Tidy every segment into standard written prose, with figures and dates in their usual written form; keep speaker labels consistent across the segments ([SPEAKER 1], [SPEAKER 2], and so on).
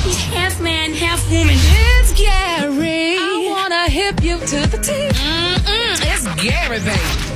[SPEAKER 1] He's half man, half woman.
[SPEAKER 2] It's Gary. I wanna hip you to the T. It's Gary, baby.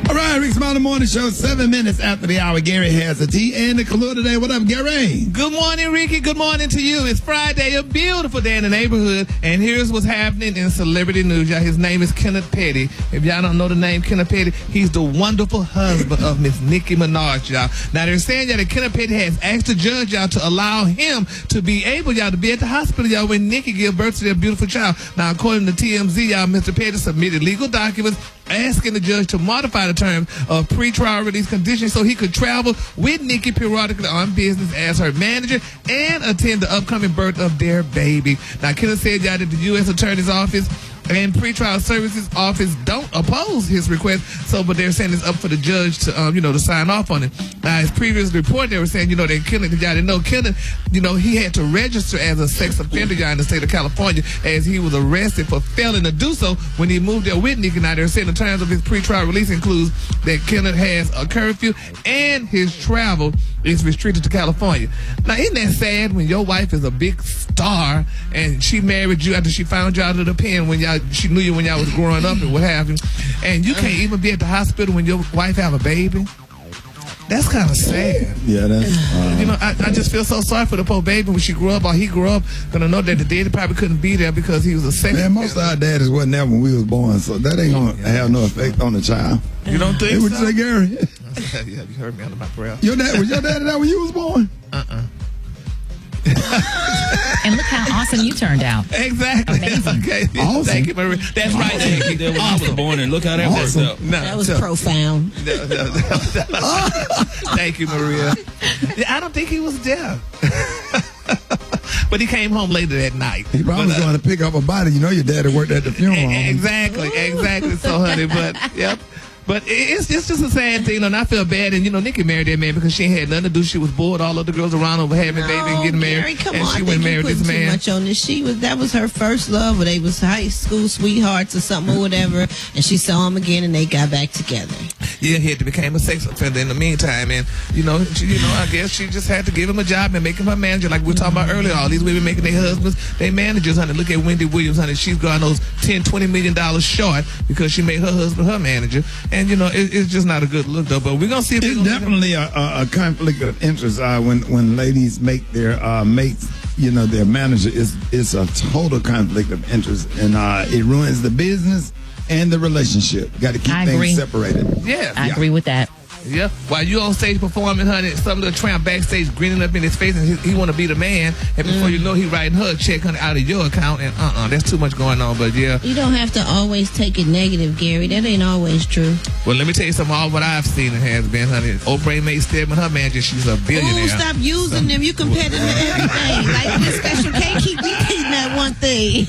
[SPEAKER 3] All right, Rick's Smiley Morning Show, 7 minutes after the hour. Gary has the tea and the Kahlua today. What up, Gary?
[SPEAKER 4] Good morning, Ricky. Good morning to you. It's Friday, a beautiful day in the neighborhood, and here's what's happening in celebrity news, y'all. His name is Kenneth Petty. If y'all don't know the name Kenneth Petty, he's the wonderful husband of Miss Nicki Minaj, y'all. Now, they're saying, y'all, that Kenneth Petty has asked the judge, y'all, to allow him to be able, y'all, to be at the hospital, y'all, when Nicki gave birth to their beautiful child. Now, according to TMZ, y'all, Mr. Petty submitted legal documents asking the judge to modify the terms of pretrial release conditions so he could travel with Nicki periodically on business as her manager and attend the upcoming birth of their baby. Now, Kenneth said, y'all, that the U.S. Attorney's Office and Pretrial Services Office don't oppose his request, but they're saying it's up for the judge to, to sign off on it. Now, as previously reported, they were saying, that Kenneth, y'all didn't know Kenneth, he had to register as a sex offender, y'all, in the state of California, as he was arrested for failing to do so when he moved there with Nicki. Now, they're saying the terms of his pretrial release includes that Kenneth has a curfew and his travel is restricted to California. Now, isn't that sad when your wife is a big star and she married you after she found you out of the pen when she knew you when y'all was growing up and what have you, and you can't even be at the hospital when your wife have a baby? That's kind of sad.
[SPEAKER 3] Yeah, that's...
[SPEAKER 4] I just feel so sorry for the poor baby when she grew up or he grew up, gonna know that the daddy probably couldn't be there because he was a sex.
[SPEAKER 3] Man, most of our daddies wasn't there when we was born, so that ain't gonna have no effect on the child.
[SPEAKER 4] You don't think
[SPEAKER 3] so? What you say, Gary?
[SPEAKER 4] Yeah, you heard me under my breath.
[SPEAKER 3] Was your daddy there when you was born?
[SPEAKER 5] And look how awesome you turned out.
[SPEAKER 4] Exactly.
[SPEAKER 5] Amazing.
[SPEAKER 4] Okay.
[SPEAKER 3] Awesome.
[SPEAKER 4] Thank you, Maria. That's right.
[SPEAKER 6] Thank you. When I was born, and look how that worked out.
[SPEAKER 4] No,
[SPEAKER 1] That was profound.
[SPEAKER 4] Thank you, Maria. I don't think he was there. But he came home later that night.
[SPEAKER 3] He probably was going to pick up a body. You know your daddy worked at the funeral home.
[SPEAKER 4] Exactly. So, honey, but, yep. But it's just a sad thing, and I feel bad. And, Nicki married that man because she had nothing to do. She was bored. All of the girls around her were having baby and getting married.
[SPEAKER 1] Come
[SPEAKER 4] and
[SPEAKER 1] on,
[SPEAKER 4] she went married this man.
[SPEAKER 1] Too much on this. That was her first love, or they was high school sweethearts or something or whatever. And she saw him again, and they got back together.
[SPEAKER 4] Yeah, he had to become a sex offender in the meantime, and I guess she just had to give him a job and make him her manager, like we were talking about earlier. All these women making their husbands their managers, honey. Look at Wendy Williams, honey. She's got those $10-20 million short because she made her husband her manager, and it's just not a good look though. But we're gonna see if
[SPEAKER 3] it's definitely a conflict of interest when ladies make their mates, their manager. It's a total conflict of interest, and it ruins the business and the relationship. Got to keep things separated.
[SPEAKER 4] Yeah,
[SPEAKER 5] I agree with that.
[SPEAKER 4] Yeah, while you on stage performing, honey, some little tramp backstage grinning up in his face, and he want to be the man, and before you know, he writing her a check, honey, out of your account, and that's too much going on. But yeah,
[SPEAKER 1] you don't have to always take it negative, Gary. That ain't always true.
[SPEAKER 4] Well, let me tell you something. All what I've seen it has been, honey. Oprah made Stedman her manager. She's a billionaire.
[SPEAKER 1] Oh, stop using them. You competitive with everything. Like this special can't keep repeating that one thing.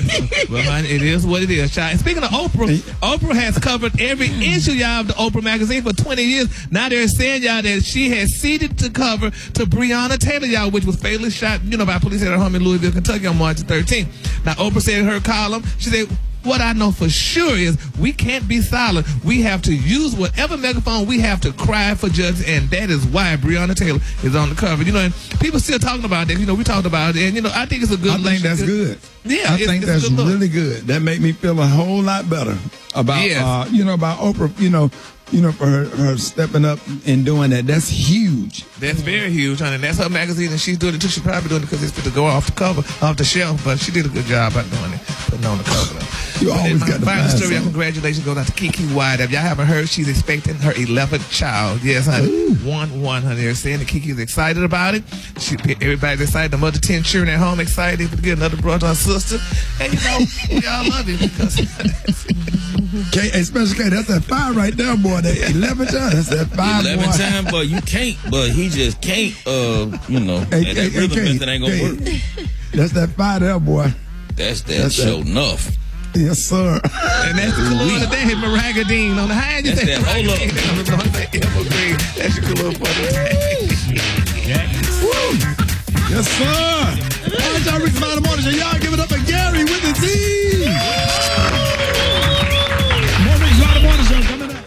[SPEAKER 4] Well, honey, it is what it is, child. And speaking of Oprah, Oprah has covered every issue, y'all, of the Oprah magazine for 20 years. Now they're saying, y'all, that she has ceded to cover to Breonna Taylor, y'all, which was fatally shot, by police at her home in Louisville, Kentucky on March 13th. Now, Oprah said in her column, she said, what I know for sure is we can't be silent. We have to use whatever megaphone we have to cry for justice, and that is why Breonna Taylor is on the cover. And people still talking about that. We talked about it, and I think it's a good.
[SPEAKER 3] I think that's good.
[SPEAKER 4] Yeah,
[SPEAKER 3] I think that's really good. That made me feel a whole lot better about about Oprah. For her stepping up and doing that. That's huge.
[SPEAKER 4] That's very huge, honey. That's her magazine, and she's doing it too. She's probably doing it because it's to go off the shelf, but she did a good job about doing it, putting on the cover.
[SPEAKER 3] You always got to
[SPEAKER 4] find story.
[SPEAKER 3] something.
[SPEAKER 4] Congratulations goes out to Kiki Wyatt. If y'all haven't heard, she's expecting her 11th child. Yes, honey.
[SPEAKER 3] Ooh.
[SPEAKER 4] 1-1, honey. They're saying that Kiki's excited about it. Everybody's excited. The mother 10 children at home excited to get another brother or sister. And we all love it because
[SPEAKER 3] Special K, that's that 5 right there, boy. That 11 times. That's that 5.
[SPEAKER 6] 11 times, but you can't. But he just can't. That rhythm method ain't gonna work.
[SPEAKER 3] That's that 5 there, boy.
[SPEAKER 6] That's show enough.
[SPEAKER 3] Yes, sir.
[SPEAKER 4] And that's the Kahlua today, Maragadine on the high.
[SPEAKER 6] That's that hold up.
[SPEAKER 4] That's your Kahlua for the day.
[SPEAKER 3] Yes, sir.